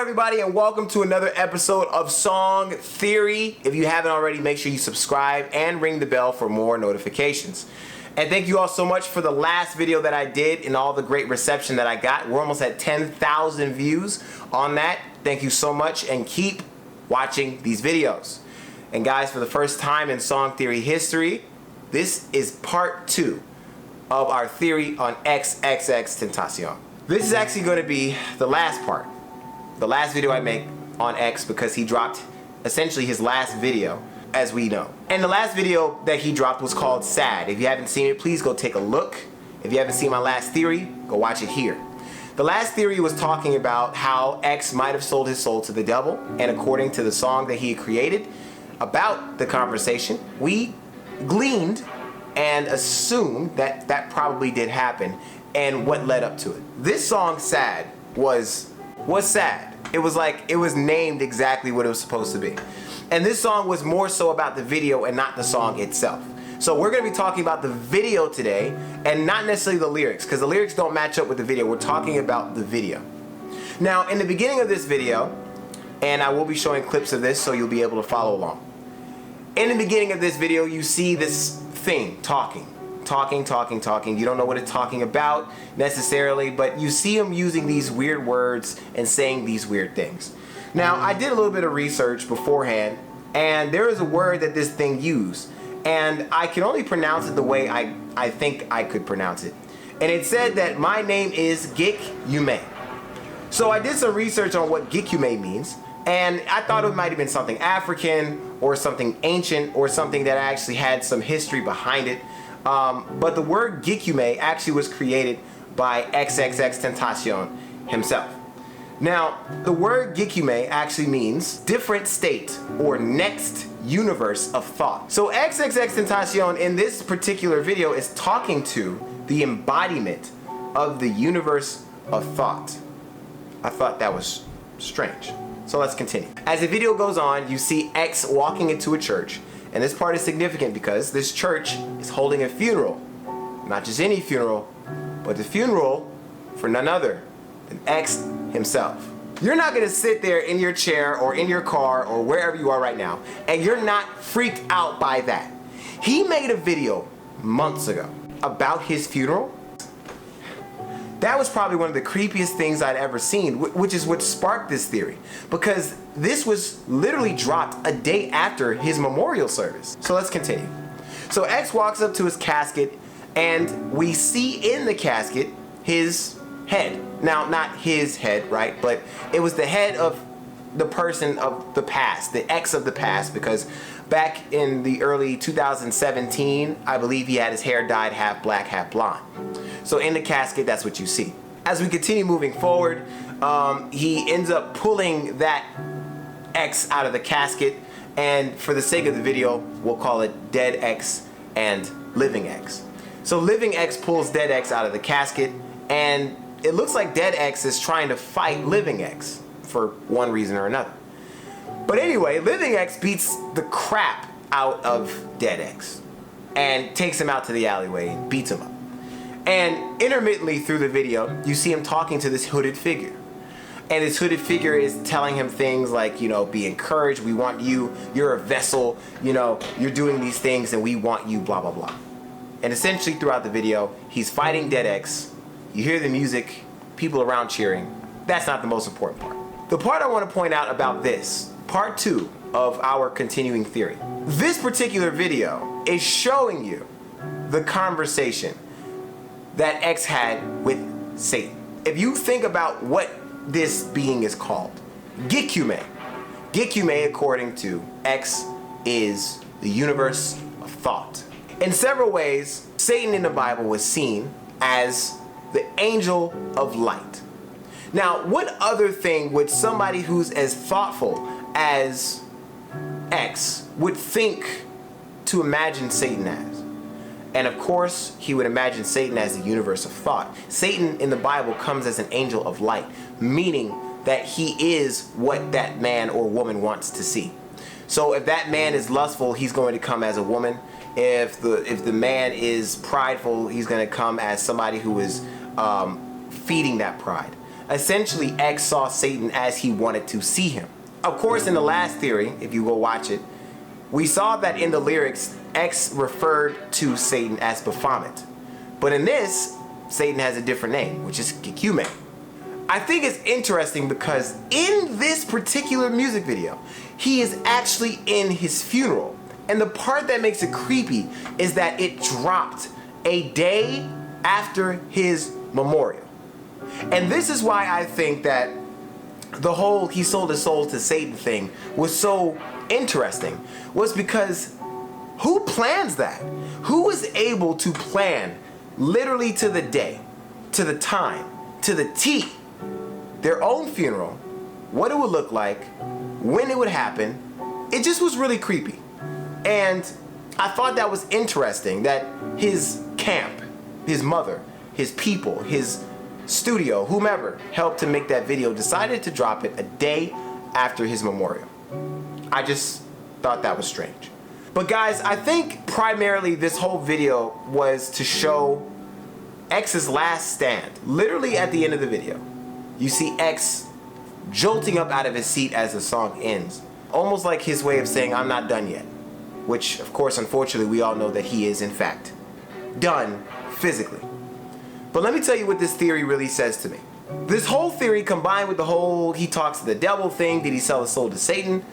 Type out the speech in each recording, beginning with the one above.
everybody, and welcome to another episode of Song Theory. If you haven't already, make sure you subscribe and ring the bell for more notifications. And thank you all so much for the last video that I did and all the great reception that I got. We're almost at 10,000 views on that. Thank you so much, and keep watching these videos. And guys, for the first time in Song Theory history, this is part 2 of our theory on XXXtentacion. This is actually going to be the last part. The last video I make on X, because he dropped essentially his last video, as we know. And the last video that he dropped was called Sad. If you haven't seen it, please go take a look. If you haven't seen my last theory, go watch it here. The last theory was talking about how X might have sold his soul to the devil, and according to the song that he created about the conversation, we gleaned and assumed that that probably did happen and what led up to it. This song, Sad, was sad. It was named exactly what it was supposed to be. And this song was more so about the video and not the song itself. So we're going to be talking about the video today and not necessarily the lyrics, because the lyrics don't match up with the video. We're talking about the video. Now, in the beginning of this video, and I will be showing clips of this so you'll be able to follow along. In the beginning of this video, you see this thing talking. You don't know what it's talking about necessarily, but you see him using these weird words and saying these weird things. Now, I did a little bit of research beforehand, and there is a word that this thing used, and I can only pronounce it the way I think I could pronounce it. And it said that my name is XXXtentacion. So I did some research on what XXXtentacion means, and I thought it might have been something African or something ancient or something that actually had some history behind it. But the word XXXtentacion actually was created by XXXtentacion himself. Now, the word XXXtentacion actually means different state or next universe of thought. So XXXtentacion in this particular video is talking to the embodiment of the universe of thought. I thought that was strange. So let's continue. As the video goes on, you see X walking into a church. And this part is significant because this church is holding a funeral. Not just any funeral, but the funeral for none other than X himself. You're not gonna sit there in your chair or in your car or wherever you are right now, and you're not freaked out by that. He made a video months ago about his funeral. That was probably one of the creepiest things I'd ever seen, which is what sparked this theory, because this was literally dropped a day after his memorial service. So let's continue. So X walks up to his casket, and we see in the casket his head. Now, not his head, right? But it was the head of the person of the past, the X of the past, because back in the early 2017, I believe he had his hair dyed half black, half blonde. So in the casket, that's what you see. As we continue moving forward, he ends up pulling that X out of the casket, and for the sake of the video, we'll call it Dead X and Living X. So Living X pulls Dead X out of the casket, and it looks like Dead X is trying to fight Living X for one reason or another. But anyway, Living X beats the crap out of Dead X and takes him out to the alleyway and beats him up. And intermittently through the video, you see him talking to this hooded figure. And this hooded figure is telling him things like, you know, be encouraged, we want you, you're a vessel, you know, you're doing these things and we want you, blah, blah, blah. And essentially throughout the video, he's fighting Dead X. You hear the music, people around cheering. That's not the most important part. The part I want to point out about this, part 2 of our continuing theory. This particular video is showing you the conversation that X had with Satan. If you think about what this being is called, XXXtentacion. XXXtentacion, according to X, is the universe of thought. In several ways, Satan in the Bible was seen as the angel of light. Now, what other thing would somebody who's as thoughtful as X would think to imagine Satan as? And of course, he would imagine Satan as the universe of thought. Satan in the Bible comes as an angel of light, meaning that he is what that man or woman wants to see. So if that man is lustful, he's going to come as a woman. If the man is prideful, he's going to come as somebody who is feeding that pride. essentially X saw Satan as he wanted to see him. Of course, in the last theory, if you go watch it, we saw that in the lyrics, X referred to Satan as Baphomet. But in this, Satan has a different name, which is XXXtentacion. I think it's interesting because in this particular music video, he is actually in his funeral. And the part that makes it creepy is that it dropped a day after his memorial. And this is why I think that the whole he sold his soul to Satan thing was so interesting, was because who plans that? Who is able to plan literally to the day, to the time, to the T, their own funeral, what it would look like, when it would happen? It just was really creepy. And I thought that was interesting that his camp, his mother, his people, his studio, whomever helped to make that video, decided to drop it a day after his memorial. I just thought that was strange. But guys, I think primarily this whole video was to show X's last stand. Literally at the end of the video, you see X jolting up out of his seat as the song ends. Almost like his way of saying, I'm not done yet. Which, of course, unfortunately, we all know that he is, in fact, done physically. But let me tell you what this theory really says to me. This whole theory, combined with the whole he talks to the devil thing, did he sell his soul to Satan?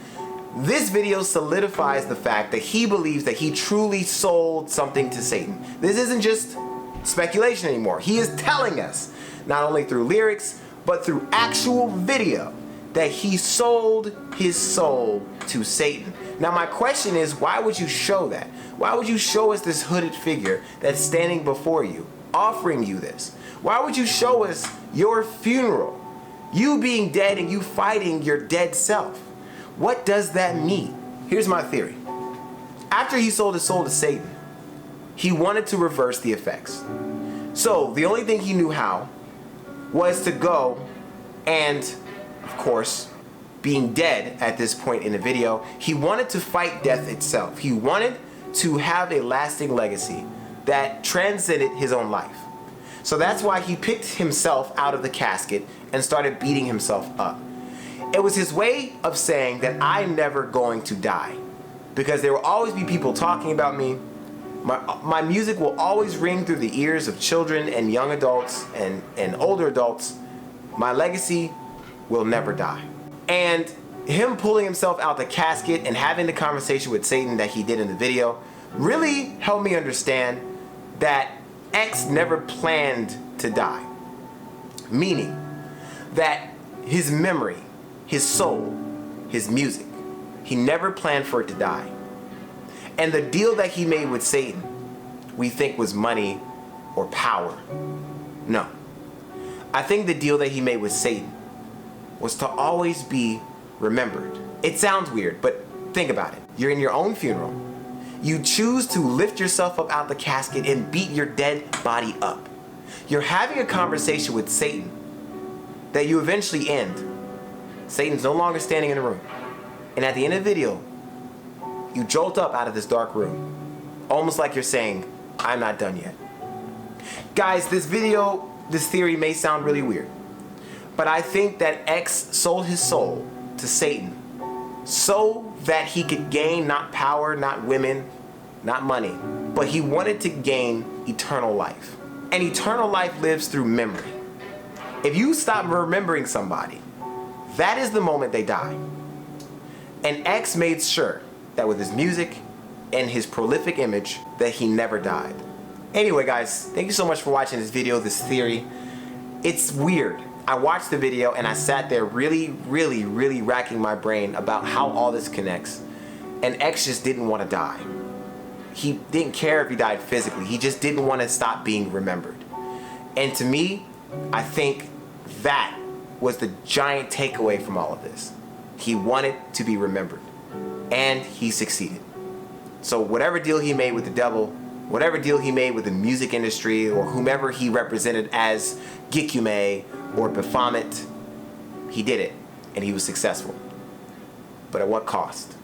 This video solidifies the fact that he believes that he truly sold something to Satan. This isn't just speculation anymore. He is telling us, not only through lyrics, but through actual video, that he sold his soul to Satan. Now my question is, why would you show that? Why would you show us this hooded figure that's standing before you, offering you this? Why would you show us your funeral? You being dead and you fighting your dead self. What does that mean? Here's my theory. After he sold his soul to Satan, he wanted to reverse the effects. So the only thing he knew how was to go and, of course, being dead at this point in the video, he wanted to fight death itself. He wanted to have a lasting legacy that transcended his own life. So that's why he picked himself out of the casket and started beating himself up. It was his way of saying that I'm never going to die, because there will always be people talking about me. My music will always ring through the ears of children and young adults and older adults. My legacy will never die. And him pulling himself out the casket and having the conversation with Satan that he did in the video really helped me understand that X never planned to die. Meaning that his memory, his soul, his music, he never planned for it to die. And the deal that he made with Satan, we think was money or power. No. I think the deal that he made with Satan was to always be remembered. It sounds weird, but think about it. You're in your own funeral. You choose to lift yourself up out the casket and beat your dead body up. You're having a conversation with Satan that you eventually end. Satan's no longer standing in the room. And at the end of the video, you jolt up out of this dark room, almost like you're saying, I'm not done yet. Guys, this theory may sound really weird, but I think that X sold his soul to Satan so that he could gain not power, not women, not money, but he wanted to gain eternal life. And eternal life lives through memory. If you stop remembering somebody, that is the moment they die. And X made sure that with his music and his prolific image, that he never died. Anyway guys, thank you so much for watching this video, this theory. It's weird. I watched the video and I sat there really racking my brain about how all this connects. And X just didn't want to die. He didn't care if he died physically. He just didn't want to stop being remembered. And to me, I think that was the giant takeaway from all of this. He wanted to be remembered. And he succeeded. So whatever deal he made with the devil, whatever deal he made with the music industry or whomever he represented as XXXtentacion or Baphomet, he did it and he was successful. But at what cost?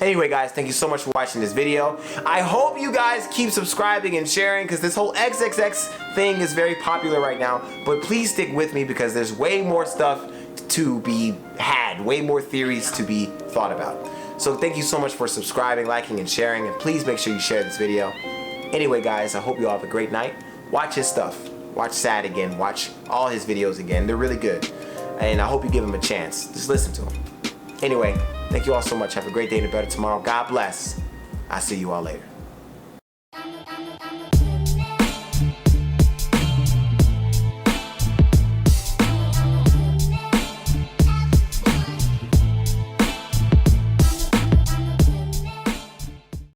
Anyway, guys, thank you so much for watching this video. I hope you guys keep subscribing and sharing because this whole XXX thing is very popular right now. But please stick with me because there's way more stuff to be had, way more theories to be thought about. So thank you so much for subscribing, liking, and sharing. And please make sure you share this video. Anyway, guys, I hope you all have a great night. Watch his stuff. Watch Sad again. Watch all his videos again. They're really good. And I hope you give him a chance. Just listen to him. Anyway, thank you all so much. Have a great day and a better tomorrow. God bless. I'll see you all later.